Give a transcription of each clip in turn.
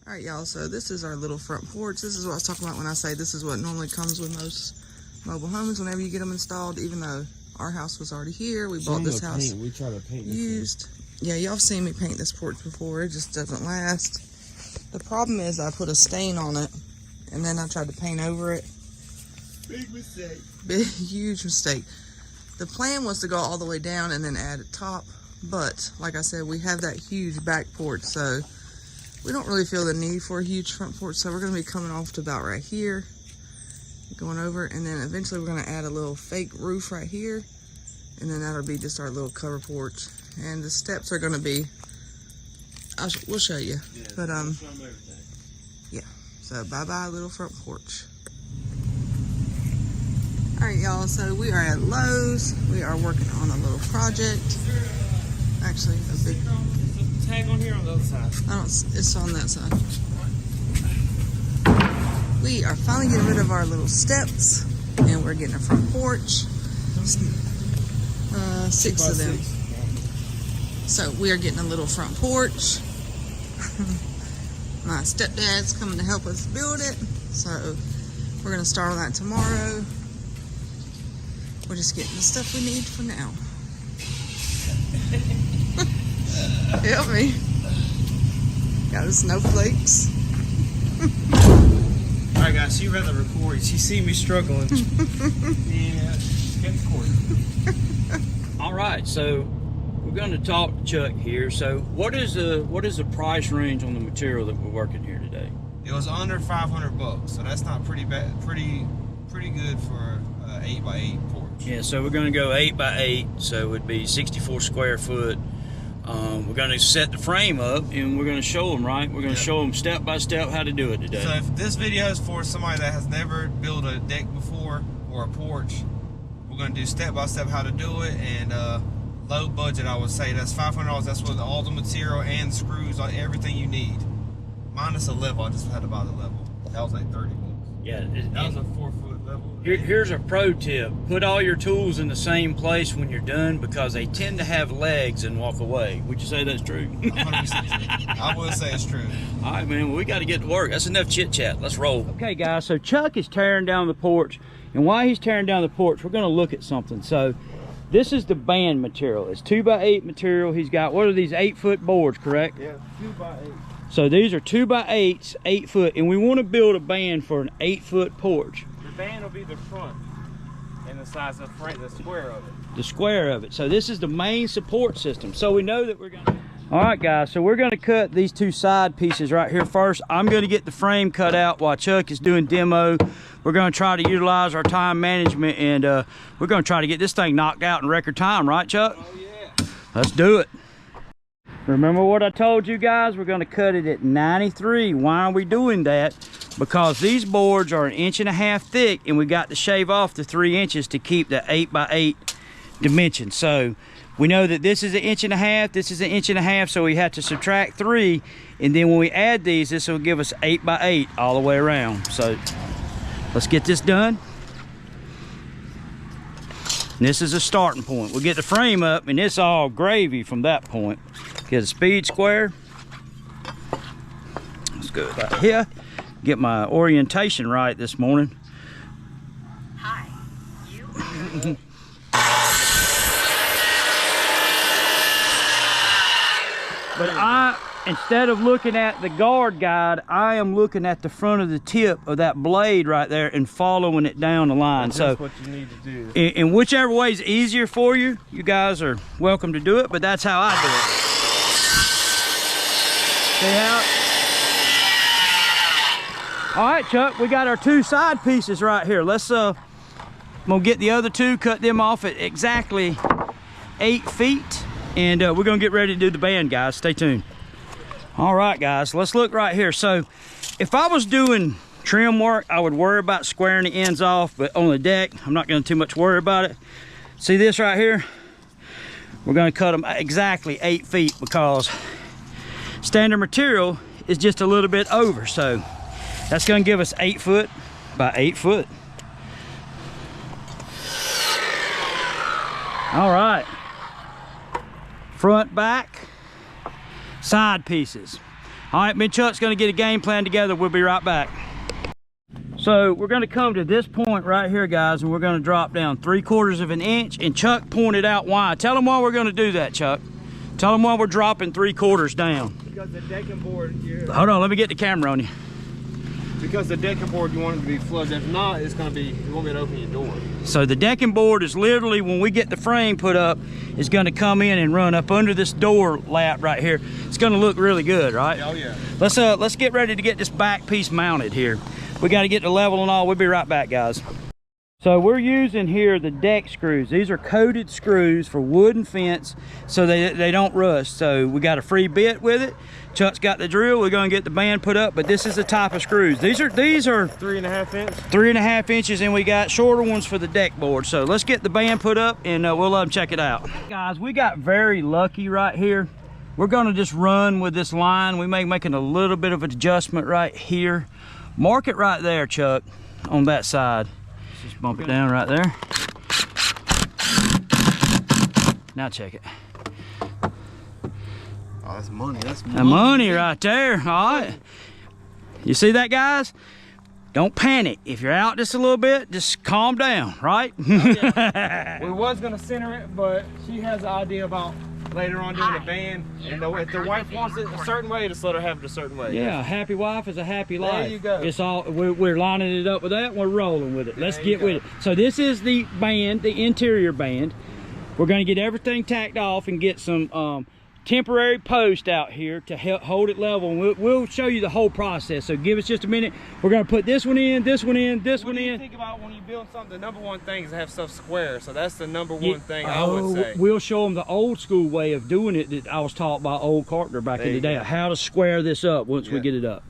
All right, y'all, so this is our little front porch. This is what I was talking about when I say this is what normally comes with most mobile homes whenever you get them installed, even though our house was already here. We bought this house we try to paint used. Yeah, y'all seen me paint this porch before. It just doesn't last. The problem is I put a stain on it, and then I tried to paint over it. Big mistake. Big, huge mistake. The plan was to go all the way down and then add a top, but like I said, we have that huge back porch, so we don't really feel the need for a huge front porch, so we're going to be coming off to about right here, going over, and then eventually we're going to add a little fake roof right here, and then that'll be just our little cover porch. And the steps are going to be, we'll show you, Yeah, but yeah, so bye-bye little front porch. All right, y'all, so we are at Lowe's. We are working on a little project. Actually, a big tag on here on the other side. It's on that side. We are finally getting rid of our little steps, and we're getting a front porch. 6 of them. So we are getting a little front porch. My stepdad's coming to help us build it, so we're gonna start on that tomorrow. We're just getting the stuff we need for now. Help me. Got the snowflakes. Alright guys, she rather record. She see me struggling. Yeah, get the cord. Alright, so we're gonna talk to Chuck here. So what is the price range on the material that we're working here today? It was under $500, so that's not pretty bad. Pretty good for 8x8 porch. Yeah, so we're gonna go 8x8, so it'd be 64 square foot. We're gonna set the frame up and we're gonna show them, right? We're gonna show them step by step how to do it today. So if this video is for somebody that has never built a deck before or a porch, we're gonna do step by step how to do it, and low budget, I would say that's $500. That's with all the material and screws, everything you need, minus a level. I just had to buy the level. That was like $30. Yeah, that was a 4-foot level. Here's a pro tip. Put all your tools in the same place when you're done, because they tend to have legs and walk away. Would you say that's true? 100% true. I would say it's true. All right, man, well, we got to get to work. That's enough chit chat. Let's roll. Okay, guys, so Chuck is tearing down the porch, and while he's tearing down the porch, we're going to look at something. So this is the band material. It's 2x8 material. He's got, what are these, 8-foot boards, correct? Yeah, 2x8. So these are 2x8s, 8 foot, and we want to build a band for an 8-foot porch. The band will be the front and the size of the front, the square of it. The square of it. So this is the main support system. So we know that we're going to... All right, guys, so we're going to cut these 2 side pieces right here first. I'm going to get the frame cut out while Chuck is doing demo. We're going to try to utilize our time management, and we're going to try to get this thing knocked out in record time, right, Chuck? Oh, yeah. Let's do it. Remember what I told you guys? We're going to cut it at 93. Why are we doing that? Because these boards are 1.5 inches thick, and we got to shave off the 3 inches to keep the 8x8 dimension. So we know that this is 1.5 inches, this is 1.5 inches, so we have to subtract 3, and then when we add these, this will give us 8x8 all the way around. So let's get this done. And this is a starting point. We'll get the frame up, and it's all gravy from that point. Get a speed square. Let's go about here. Get my orientation right this morning. Hi, you. But instead of looking at the guard guide, I am looking at the front of the tip of that blade right there and following it down the line. That's what you need to do. In whichever way is easier for you, you guys are welcome to do it, but that's how I do it. See how? All right, Chuck, we got our 2 side pieces right here. Let's I'm gonna get the other 2, cut them off at exactly 8 feet, and we're gonna get ready to do the band, guys. Stay tuned. All right, guys, let's look right here. So if I was doing trim work, I would worry about squaring the ends off, but on the deck, I'm not gonna too much worry about it. See this right here? We're gonna cut them exactly 8 feet, because standard material is just a little bit over. So that's gonna give us 8 foot by 8 foot. All right, front, back, side pieces. All right, me and Chuck's gonna get a game plan together. We'll be right back. So we're gonna come to this point right here, guys, and we're gonna drop down 3/4 of an inch, and Chuck pointed out why. Tell them why we're gonna do that, Chuck. Tell them why we're dropping 3/4 down. Because the decking board, Hold on, let me get the camera on you. because the decking board, you want it to be flush. If not, it's gonna be, you won't be able to open your door. So the decking board is literally, when we get the frame put up, is gonna come in and run up under this door lap right here. It's gonna look really good, right? Oh yeah. Let's get ready to get this back piece mounted here. We got to get the level and all. We'll be right back, guys. So we're using here the deck screws. These are coated screws for wooden fence so they don't rust. So we got a free bit with it. Chuck's got the drill. We're going to get the band put up, but this is the type of screws. These are 3.5 inch. 3.5 inches, and we got shorter ones for the deck board. So let's get the band put up, and we'll let them check it out. Guys, we got very lucky right here. We're going to just run with this line. We may make a little bit of an adjustment right here. Mark it right there, Chuck, on that side. Just bump it down right there. Now check it. Oh, that's money. That's money. The money right there. All right. You see that, guys? Don't panic. If you're out just a little bit, just calm down, right? We was gonna center it, but she has an idea about later on doing a band. And if the wife wants it a certain way, just let her have it a certain way. Yeah, a happy wife is a happy life. There you go. It's all we're lining it up with that. We're rolling with it. Let's get with it. So this is the band, the interior band. We're going to get everything tacked off and get some temporary post out here to help hold it level. And we'll show you the whole process. So give us just a minute. We're going to put this one in, this one in, this one in. What do you think about when you build something? The number one thing is to have stuff square. So that's the number one thing I would say. We'll show them the old school way of doing it that I was taught by old carpenter back in the day. How to square this up once we get it up.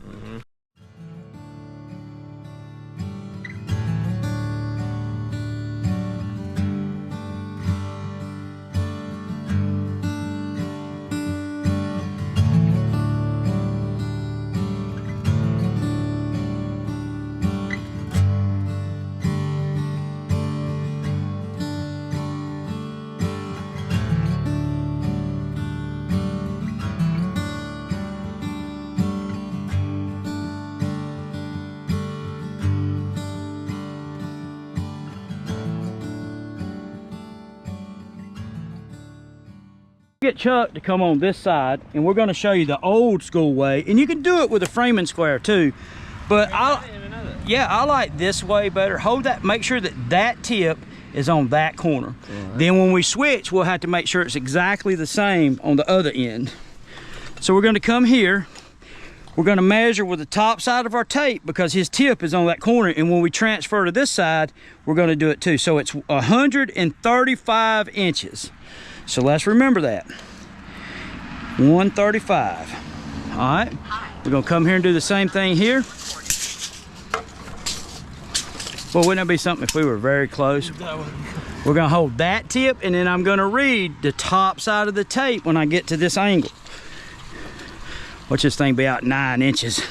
Get Chuck to come on this side, and we're going to show you the old school way, and you can do it with a framing square too, but I like this way better. Hold that, make sure that that tip is on that corner. Then when we switch, we'll have to make sure it's exactly the same on the other end. So we're going to come here. We're going to measure with the top side of our tape because his tip is on that corner, and when we transfer to this side, we're going to do it too. So it's 135 inches. So let's remember that. 135. All right. We're gonna come here and do the same thing here. Well, wouldn't that be something if we were very close? We're gonna hold that tip, and then I'm gonna read the top side of the tape when I get to this angle. Watch this thing be out 9 inches.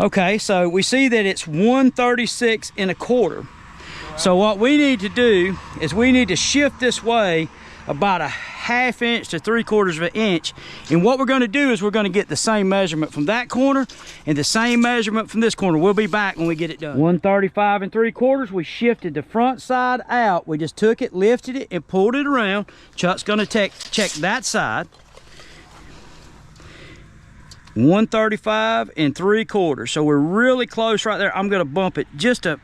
Okay, so we see that it's 136 1/4. So what we need to do is we need to shift this way about 1/2 inch to 3/4 of an inch. And what we're going to do is we're going to get the same measurement from that corner and the same measurement from this corner. We'll be back when we get it done. 135 3/4. We shifted the front side out. We just took it, lifted it, and pulled it around. Chuck's going to check that side. 135 3/4. So we're really close right there. I'm going to bump it just a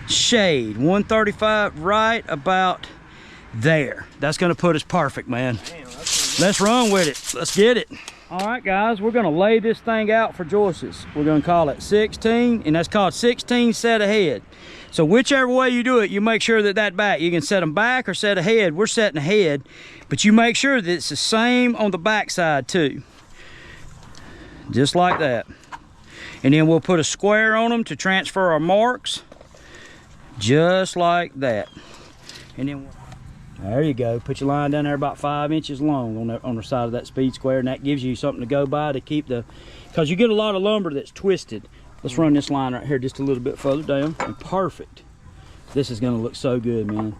shade. 135 right about there. That's going to put us perfect, man. Damn, let's run with it. Let's get it. All right, guys, we're going to lay this thing out for joists. We're going to call it 16, and that's called 16 set ahead. So whichever way you do it, you make sure that back, you can set them back or set ahead. We're setting ahead, but you make sure that it's the same on the back side too. Just like that. And then we'll put a square on them to transfer our marks. Just like that. And then there you go. Put your line down there about 5 inches long on the side of that speed square, and that gives you something to go by to keep the, because you get a lot of lumber that's twisted. Let's run this line right here just a little bit further down. And perfect. This is going to look so good, man.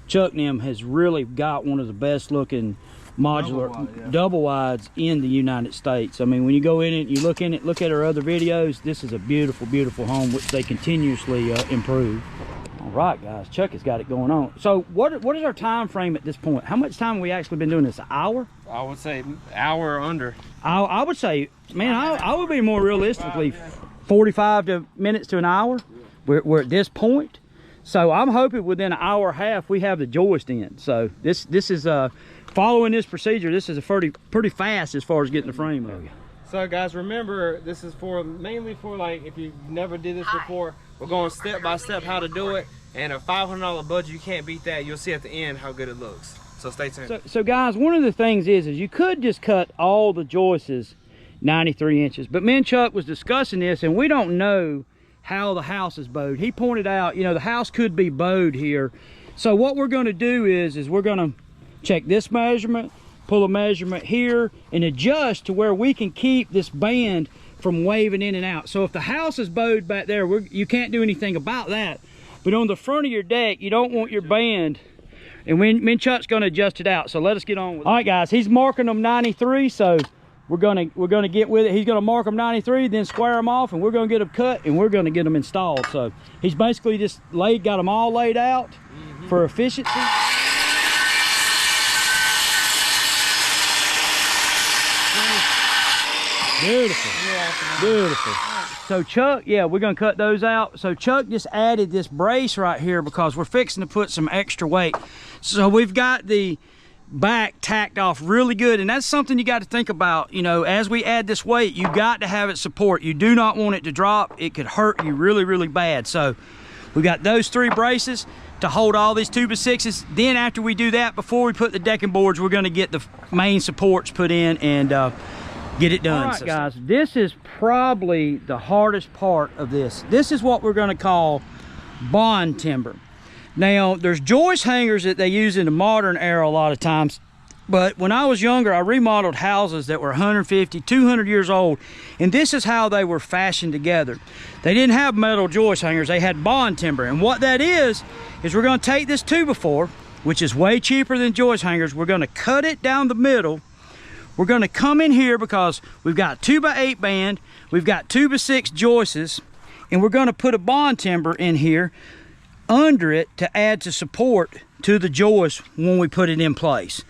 Chuck and them has really got one of the best looking modular double wides in the United States. I mean, when you go in it, you look in it, look at our other videos, this is a beautiful, beautiful home, which they continuously improve. All right, guys, Chuck has got it going on. So what is our time frame at this point? How much time have we actually been doing this? An hour? I would say hour or under. I would say, man, I would be more realistically 45 minutes to an hour. We're at this point. So I'm hoping within an hour and a half we have the joist in. So this is following this procedure. This is a pretty fast as far as getting the frame up. So guys, remember, this is mainly for like if you never did this before. We're going step by step how to do it, and a $500 budget, you can't beat that. You'll see at the end how good it looks. So stay tuned. So guys, one of the things is you could just cut all the joists 93 inches, but me and Chuck was discussing this, and we don't know how the house is bowed. He pointed out, you know, the house could be bowed here. So what we're going to do is we're going to check this measurement, pull a measurement here, and adjust to where we can keep this band from waving in and out. So if the house is bowed back there, you can't do anything about that. But on the front of your deck, you don't want your band, and me and Chuck's going to adjust it out. So let us get on with it. All right, guys, he's marking them 93, so we're gonna get with it. He's gonna mark them 93, then square them off, and we're gonna get them cut, and we're gonna get them installed. So he's basically just got them all laid out for efficiency. Beautiful, beautiful. So Chuck, yeah, we're gonna cut those out. So Chuck just added this brace right here because we're fixing to put some extra weight. So we've got the back tacked off really good, and that's something you got to think about. You know, as we add this weight, you got to have it support. You do not want it to drop. It could hurt you really, really bad. So we got those 3 braces to hold all these 2x6s. Then after we do that, before we put the decking boards, we're gonna get the main supports put in and get it done. All right, guys, this is probably the hardest part of this. This is what we're gonna call bond timber. Now, there's joist hangers that they use in the modern era a lot of times, but when I was younger, I remodeled houses that were 150, 200 years old, and this is how they were fashioned together. They didn't have metal joist hangers, they had bond timber, and what that is we're gonna take this 2x4, which is way cheaper than joist hangers, we're gonna cut it down the middle. We're gonna come in here because we've got 2x8 band, we've got 2x6 joists, and we're gonna put a bond timber in here under it to add to support to the joist when we put it in place.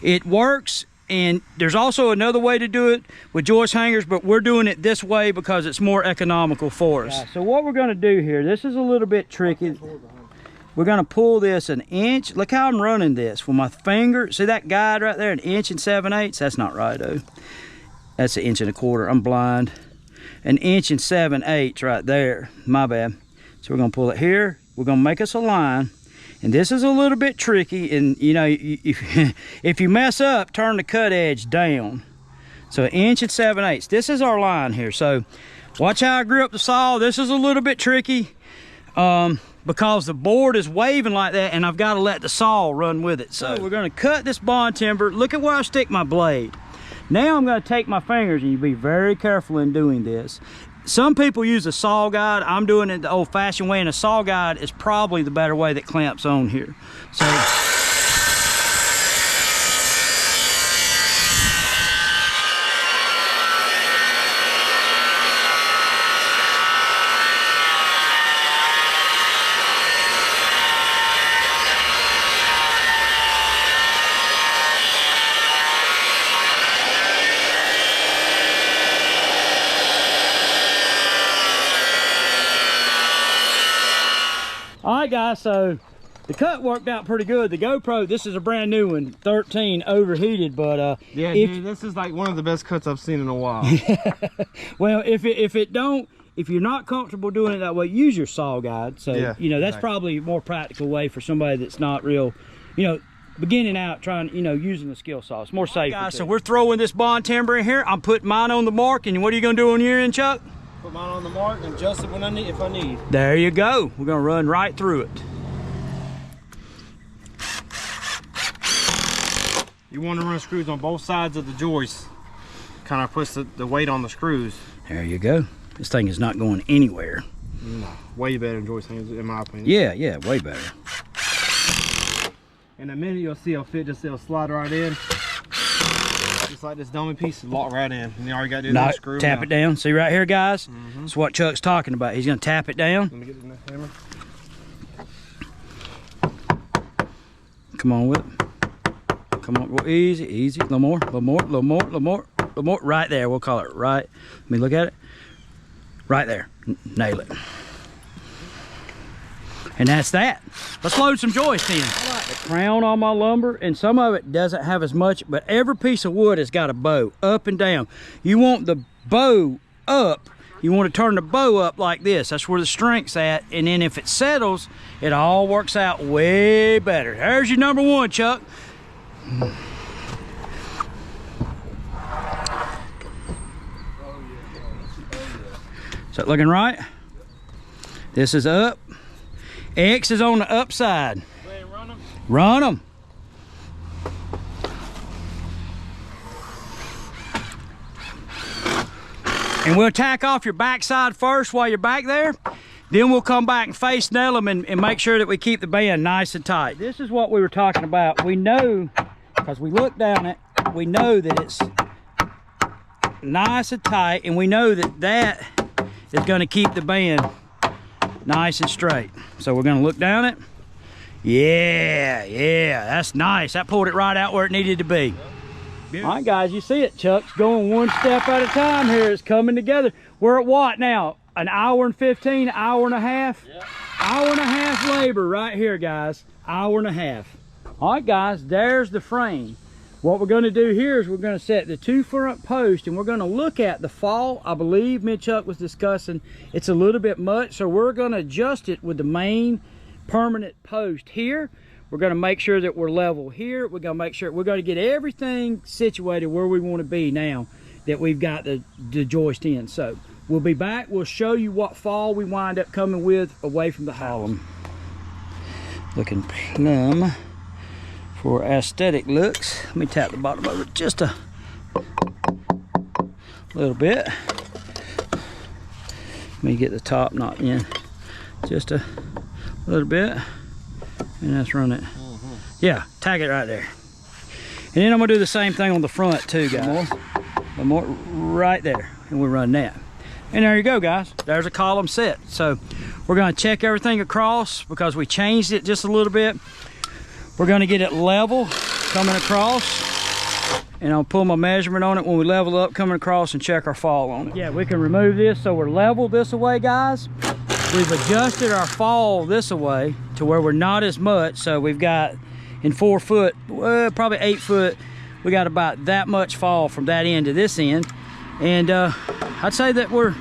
It works, and there's also another way to do it with joist hangers, but we're doing it this way because it's more economical for us. So what we're gonna do here, this is a little bit tricky. We're gonna pull this 1 inch. Look how I'm running this with my finger. See that guide right there, 1 7/8 inches? That's not right though. That's 1 1/4 inches, I'm blind. 1 7/8 inches right there, my bad. So we're gonna pull it here. We're gonna make us a line, and this is a little bit tricky, and you know, if you mess up, turn the cut edge down. So 1 7/8 inches. This is our line here. So watch how I grip the saw. This is a little bit tricky because the board is waving like that, and I've got to let the saw run with it. So we're gonna cut this bond timber. Look at where I stick my blade. Now I'm gonna take my fingers, and you be very careful in doing this. Some people use a saw guide. I'm doing it the old-fashioned way, and a saw guide is probably the better way that clamps on here. So all right, guys, so the cut worked out pretty good. The GoPro, this is a brand new one, 13 overheated, but yeah, dude, this is like one of the best cuts I've seen in a while. Well, if you're not comfortable doing it that way, use your saw guide. So yeah, you know, that's probably a more practical way for somebody that's not real, you know, beginning out trying, you know, using the skill saw. It's more safe. Guys, so we're throwing this bond timber in here. I'm putting mine on the mark, and what are you gonna do on your end, Chuck? Put mine on the mark and adjust it when I need, if I need. There you go. We're gonna run right through it. You want to run screws on both sides of the joist. Kind of puts the weight on the screws. There you go. This thing is not going anywhere. No, way better than joist hangers, in my opinion. Yeah, way better. In a minute, you'll see it'll fit, it'll slide right in. Just like this dummy piece, lock right in. And you already got to do No, that screw. tap it down. See right here, guys? That's what Chuck's talking about. He's gonna tap it down. Let me get the hammer. Come on with it. Come on, go easy, easy. A little more, a little more, a little more, a little more, a little more. Right there, we'll call it right. Let me look at it. Right there, nail it. And that's that. Let's load some joists in. I like the crown on my lumber, and some of it doesn't have as much, but every piece of wood has got a bow, up and down. You want the bow up. You want to turn the bow up like this. That's where the strength's at. And then if it settles, it all works out way better. There's your number one, Chuck. Is that looking right? This is up. X is on the upside. Run them. Run them. And we'll tack off your backside first while you're back there. Then we'll come back and face nail them and make sure that we keep the band nice and tight. This is what we were talking about. We know, because we look down it, we know that it's nice and tight, and we know that that is going to keep the band nice and straight. So we're going to look down it. Yeah, that's nice. That pulled it right out where it needed to be. All right, guys, you see it. Chuck's going one step at a time here. It's coming together. We're at what now? An hour and 15, hour and a half? Yep. Hour and a half labor right here, guys. Hour and a half. All right, guys, there's the frame. What we're going to do here is we're going to set the 2 front posts, and we're going to look at the fall. I believe me and Chuck was discussing it's a little bit much, so we're going to adjust it with the main permanent post here. We're going to make sure that we're level here. We're going to make sure we're going to get everything situated where we want to be now that we've got the joist in. So we'll be back. We'll show you what fall we wind up coming with away from the house. Looking plumb for aesthetic looks. Let me tap the bottom of it just a little bit. Let me get the top knot in just a little bit, and let's run it. Yeah, tag it right there. And then I'm gonna do the same thing on the front too, guys. One more right there, and we'll run that. And there you go, guys. There's a column set. So we're gonna check everything across because we changed it just a little bit. We're gonna get it level coming across, and I'll pull my measurement on it when we level up coming across and check our fall on it. Yeah, we can remove this so we're level this away, guys. We've adjusted our fall this away to where we're not as much. So we've got in 4 foot, probably 8 foot, we got about that much fall from that end to this end. And I'd say that we're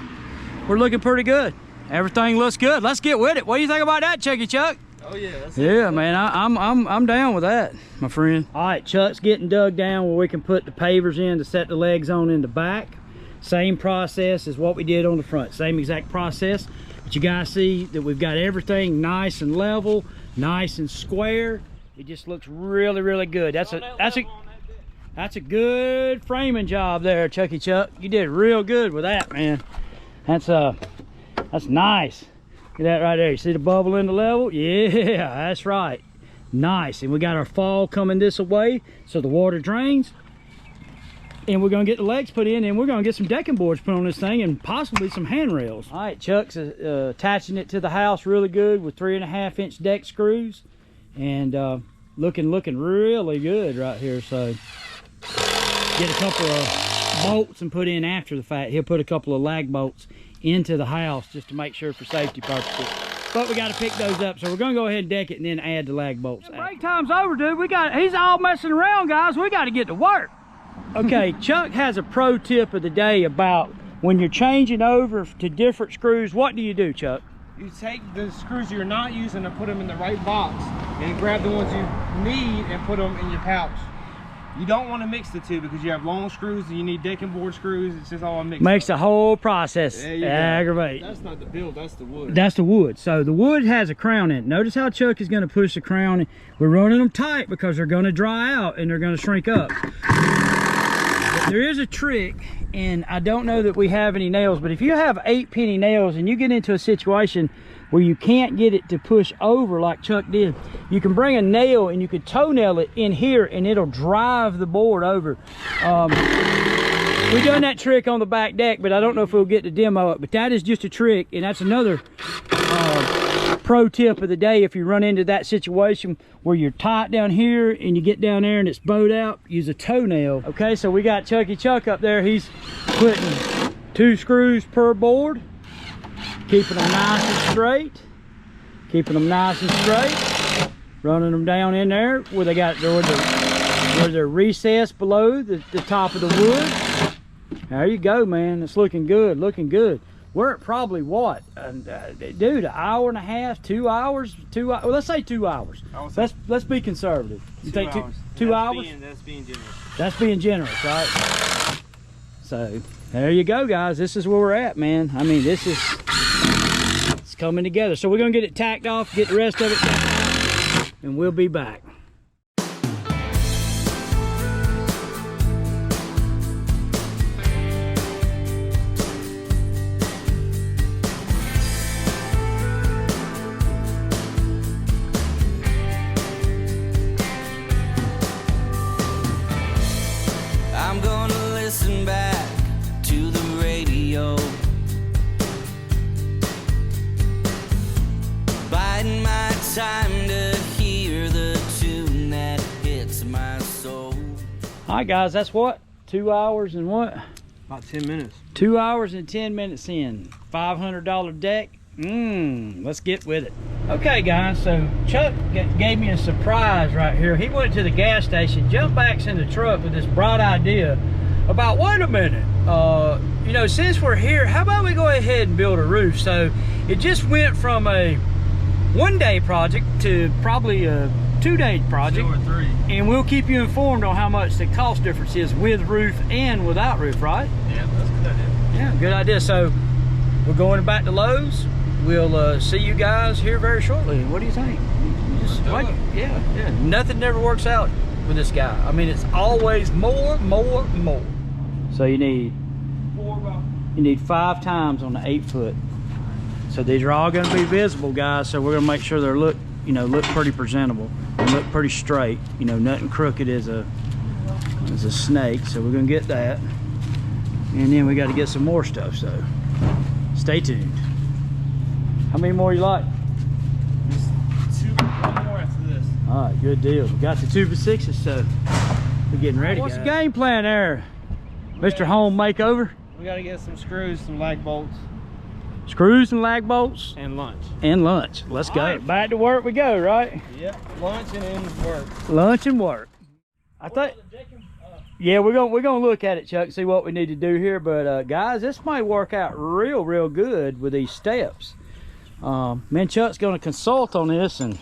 looking pretty good. Everything looks good. Let's get with it. What do you think about that, Chucky Chuck? Oh yeah, that's yeah, man, I'm down with that, my friend. All right, Chuck's getting dug down where we can put the pavers in to set the legs on in the back. Same process as what we did on the front. Same exact process. But you guys see that we've got everything nice and level, nice and square. It just looks really, really good. That's a good framing job there, Chucky Chuck. You did real good with that, man. That's nice. Look at that right there. You see the bubble in the level? Yeah, that's right. Nice. And we got our fall coming this way so the water drains. And we're gonna get the legs put in, and we're gonna get some decking boards put on this thing, and possibly some handrails. All right, Chuck's attaching it to the house really good with 3.5-inch deck screws, and looking really good right here. So get a couple of bolts and put in after the fact. He'll put a couple of lag bolts into the house just to make sure for safety purposes. But we got to pick those up, so we're gonna go ahead and deck it and then add the lag bolts. Break time's over, dude. He's all messing around, guys. We got to get to work. Okay, Chuck has a pro tip of the day about when you're changing over to different screws. What do you do, Chuck? You take the screws you're not using and put them in the right box, and grab the ones you need and put them in your pouch. You don't want to mix the two because you have long screws and you need decking board screws. It's just all mixed. Makes the whole process aggravating. That's not the build, that's the wood. That's the wood. So the wood has a crown in it. Notice how Chuck is going to push the crown in. We're running them tight because they're going to dry out and they're going to shrink up. But there is a trick, and I don't know that we have any nails, but if you have 8-penny nails and you get into a situation where you can't get it to push over like Chuck did, you can bring a nail and you could toenail it in here and it'll drive the board over. We done that trick on the back deck, but I don't know if we'll get to demo it, but that is just a trick, and that's another pro tip of the day. If you run into that situation where you're tight down here and you get down there and it's bowed out, use a toenail. Okay, so we got Chuck up there. He's putting 2 screws per board, keeping them nice and straight, running them down in there where they got where they're recessed below the top of the wood. There you go, man. It's looking good, We're at probably what, dude, an hour and a half, 2 hours, well, let's say 2 hours. Let's be conservative. You think 2 hours? That's being generous. That's being generous, right? So there you go, guys. This is where we're at, man. I mean, it's coming together. So we're gonna get it tacked off, get the rest of it tacked off, and we'll be back. I'm gonna listen back to the radio, biding my time to hear the tune that hits my soul. All right, guys, that's what? 2 hours and what? About 10 minutes. 2 hours and 10 minutes in. $500 deck. Let's get with it. Okay, guys, so Chuck gave me a surprise right here. He went to the gas station, jumped back in the truck with this bright idea about, wait a minute, you know, since we're here, how about we go ahead and build a roof? So it just went from a 1-day project to probably a 2-day project. 2 or 3. And we'll keep you informed on how much the cost difference is with roof and without roof, right? Yeah, that's a good idea. Yeah, good idea. So we're going back to Lowe's. We'll see you guys here very shortly. What do you think? Just wait. Yeah. Nothing never works out with this guy. I mean, it's always more. So you need 5 times on the 8-foot. So these are all going to be visible, guys. So we're going to make sure they're look pretty presentable and look pretty straight. You know, nothing crooked as a snake. So we're going to get that, and then we got to get some more stuff. So stay tuned. How many more you like? Just 1 more after this. All right, good deal. We got the 2x6s, so we're getting ready. What's the game plan there, Mr. Home Makeover? We got to get some screws, some lag bolts. Screws and lag bolts. And lunch. Let's go. Right, back to work we go, right? Yep, lunch and then work. Lunch and work. I think. Yeah, we're gonna look at it, Chuck, see what we need to do here. But guys, this might work out real good with these steps. Me and Chuck's gonna consult on this and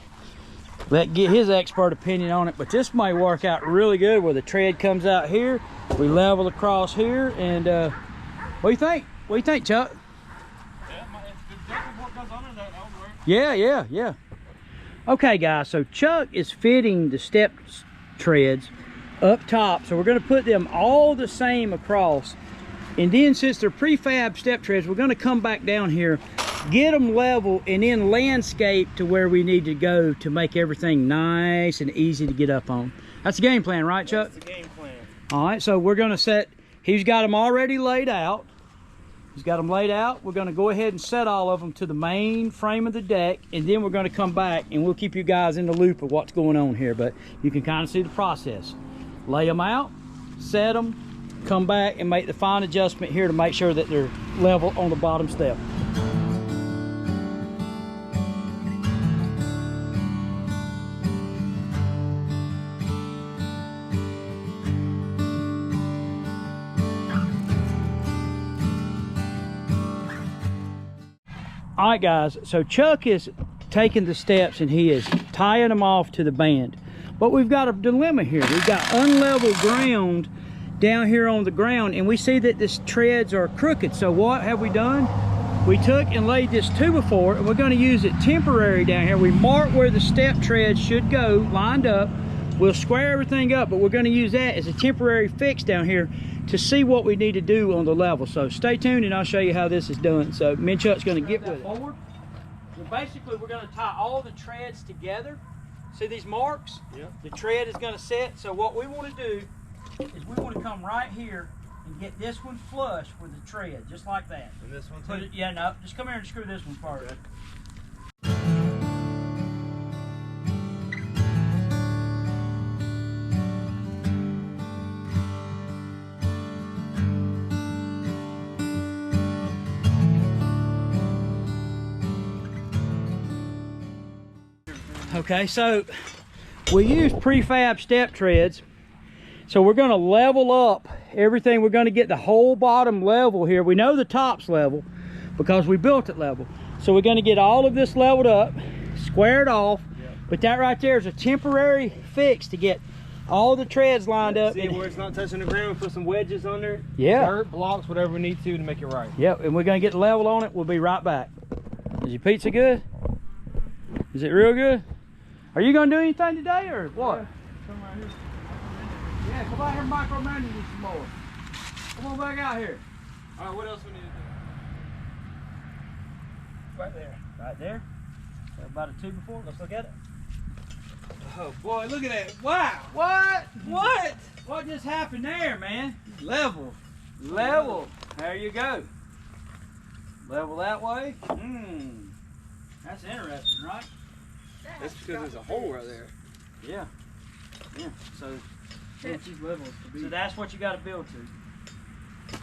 get his expert opinion on it. But this might work out really good where the tread comes out here, we level across here, and what do you think? What do you think, Chuck? Yeah. Okay, guys, so Chuck is fitting the step treads up top, so we're going to put them all the same across, and then since they're prefab step treads, we're going to come back down here, get them level, and then landscape to where we need to go to make everything nice and easy to get up on. That's the game plan, right, Chuck? That's the game plan. All right, so we're going to set, he's got them already laid out. We're going to go ahead and set all of them to the main frame of the deck, and then we're going to come back and we'll keep you guys in the loop of what's going on here. But you can kind of see the process. Lay them out, set them, come back and make the fine adjustment here to make sure that they're level on the bottom step. All right, guys, so Chuck is taking the steps and he is tying them off to the band. But we've got a dilemma here. We've got unlevel ground down here on the ground, and we see that these treads are crooked. So what have we done? We took and laid this 2x4, and we're going to use it temporary down here. We mark where the step treads should go, lined up. We'll square everything up, but we're going to use that as a temporary fix down here to see what we need to do on the level. So stay tuned and I'll show you how this is done. So me and Chuck's going to get with it. Well, basically, we're going to tie all the treads together. See these marks? Yep. The tread is going to set. So what we want to do is we want to come right here and get this one flush with the tread, just like that. And this one Put too? it, yeah, no, just come here and screw this one first. Okay. Okay, so we use prefab step treads. So we're going to level up everything. We're going to get the whole bottom level here. We know the top's level because we built it level. So we're going to get all of this leveled up, squared off. Yep. But that right there is a temporary fix to get all the treads lined up. See where it's not touching the ground, put some wedges under it. Yeah. Dirt, blocks, whatever we need to make it right. Yep, and we're going to get the level on it. We'll be right back. Is your pizza good? Is it real good? Are you going to do anything today or what? Yeah. Come right here. Yeah, come out here and micromanage you some more. Come on back out here. All right, what else we need to do? Right there. Right there. Got about a 2x4. Let's look at it. Oh boy, look at that. Wow. What? What? What just happened there, man? Level. Level. There you go. Level that way. That's interesting, right? That's because there's a hole right there. Yeah. Yeah. So These levels to be. So that's what you got to build to.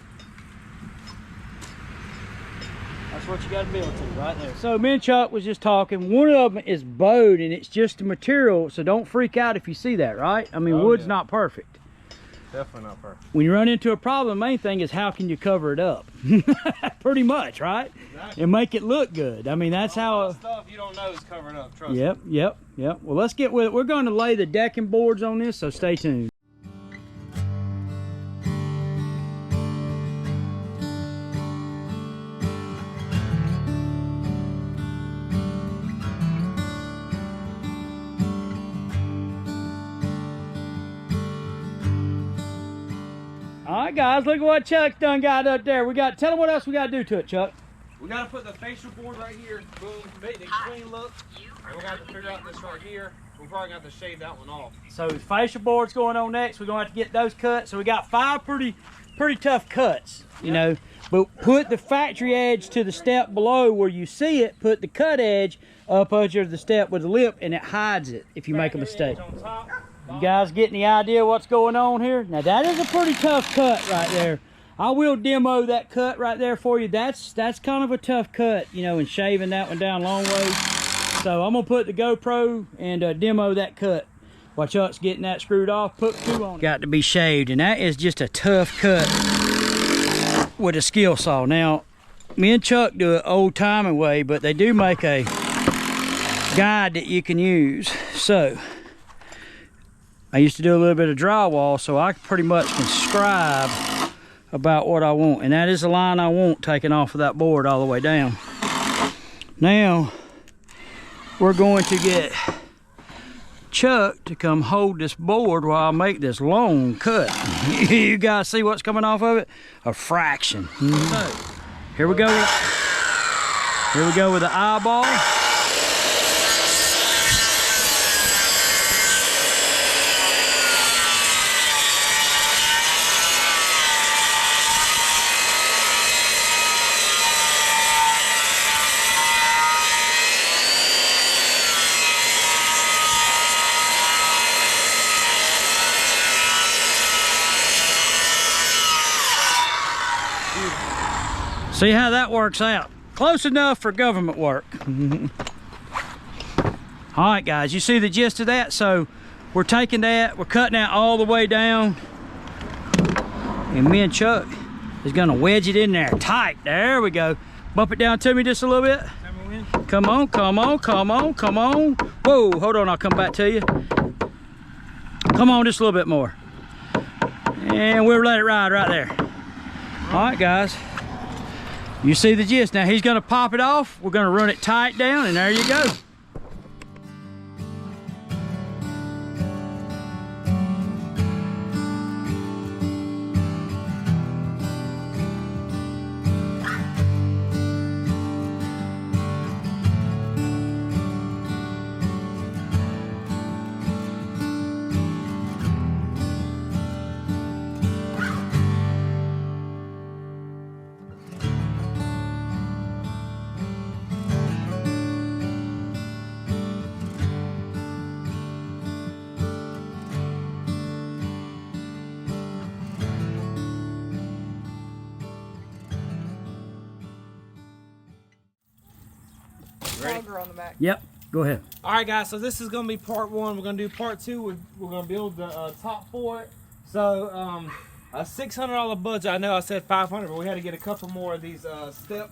That's what you got to build to right there. So me and Chuck was just talking. One of them is bowed and it's just a material, so don't freak out if you see that, right? I mean, wood's not perfect. Definitely not perfect. When you run into a problem, the main thing is how can you cover it up? Pretty much, right? Exactly. And make it look good. I mean, that's how. Stuff you don't know is covered up. Trust me. Yep. Well, let's get with it. We're going to lay the decking boards on this, so stay tuned. All right, guys, look at what Chuck's done got up there. Tell them what else we got to do to it, Chuck. We got to put the facial board right here. Boom. Make the clean look. And we got to figure out this right here. We probably got to shave that one off. So the facial board's going on next. We're going to have to get those cut. So we got 5 pretty tough cuts, you know. But put the factory edge to the step below where you see it. Put the cut edge up under the step with the lip, and it hides it if you make a mistake. You guys getting the idea what's going on here? Now that is a pretty tough cut right there. I will demo that cut right there for you. That's kind of a tough cut, you know, and shaving that one down long ways. So I'm gonna put the GoPro and demo that cut. While Chuck's getting that screwed off, put 2 on it. Got to be shaved, and that is just a tough cut with a skill saw. Now, me and Chuck do it old timey way, but they do make a guide that you can use. So I used to do a little bit of drywall, so I pretty much can scribe about what I want. And that is the line I want taken off of that board all the way down. Now, we're going to get Chuck to come hold this board while I make this long cut. You guys see what's coming off of it? A fraction. So, here we go. Here we go with the eyeball. See how that works out. Close enough for government work. All right, guys, you see the gist of that? So we're taking that, we're cutting that all the way down, and me and Chuck is gonna wedge it in there tight. There we go. Bump it down to me just a little bit. Come on, come on, come on, come on. Whoa, hold on, I'll come back to you. Come on, just a little bit more. And we'll let it ride right there. All right, guys. You see the gist. Now he's gonna pop it off. We're gonna run it tight down, and there you go. Ready? Girl on the back. Yep, go ahead. All right, guys. So this is gonna be part one. We're gonna do part two. We're gonna build the top for it. So a $600 budget. I know I said 500, but we had to get a couple more of these step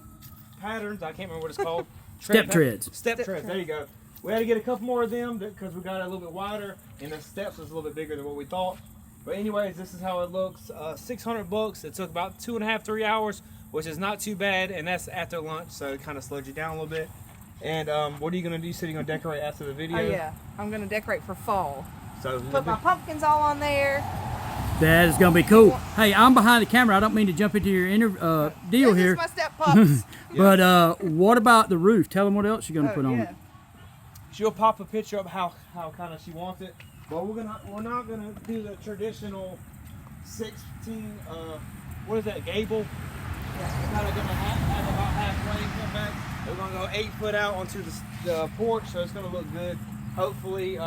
patterns. I can't remember what it's called. Step treads. Step treads. There you go. We had to get a couple more of them because we got it a little bit wider, and the steps was a little bit bigger than what we thought. But anyways, this is how it looks. $600. It took about 2.5 to 3 hours, which is not too bad, and that's after lunch, so it kind of slowed you down a little bit. And what are you gonna do? You said you're gonna decorate after the video. Oh yeah, I'm gonna decorate for fall. So Put my pumpkins all on there. That is gonna be cool. Hey, I'm behind the camera. I don't mean to jump into your deal This here. is my step pups. But what about the roof? Tell them what else you're gonna put on it. she'll pop a picture up how kind of she wants it. But we're not gonna do the traditional 16. What is that, gable? Yeah. We're kind of gonna have about halfway come back. We're gonna go 8 foot out onto the porch, so it's gonna look good. Hopefully,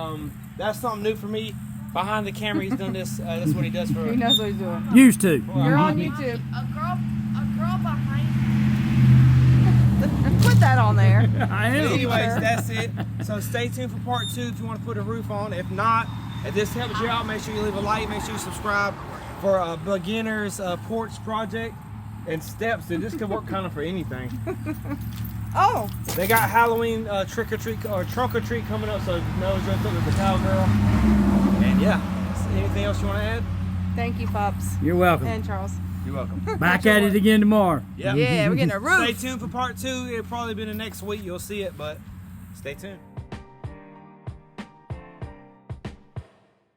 that's something new for me. Behind the camera, he's done this. That's what he does for. He knows what he's doing. Used to. You're on YouTube. A girl behind. Put that on there. I am. Anyways, that's it. So stay tuned for part 2 if you want to put a roof on. If not, if this helps you out, make sure you leave a like. Make sure you subscribe for a beginner's porch project and steps. Dude, this could work kind of for anything. Oh. They got Halloween trick or treat or trunk or treat coming up, so nose dressed up as the cowgirl. And yeah, anything else you want to add? Thank you, Pops. You're welcome. And Charles. You're welcome. Back at it again tomorrow. Yep. Yeah, we're getting a roof. Stay tuned for part 2. It'll probably be the next week. You'll see it, but stay tuned.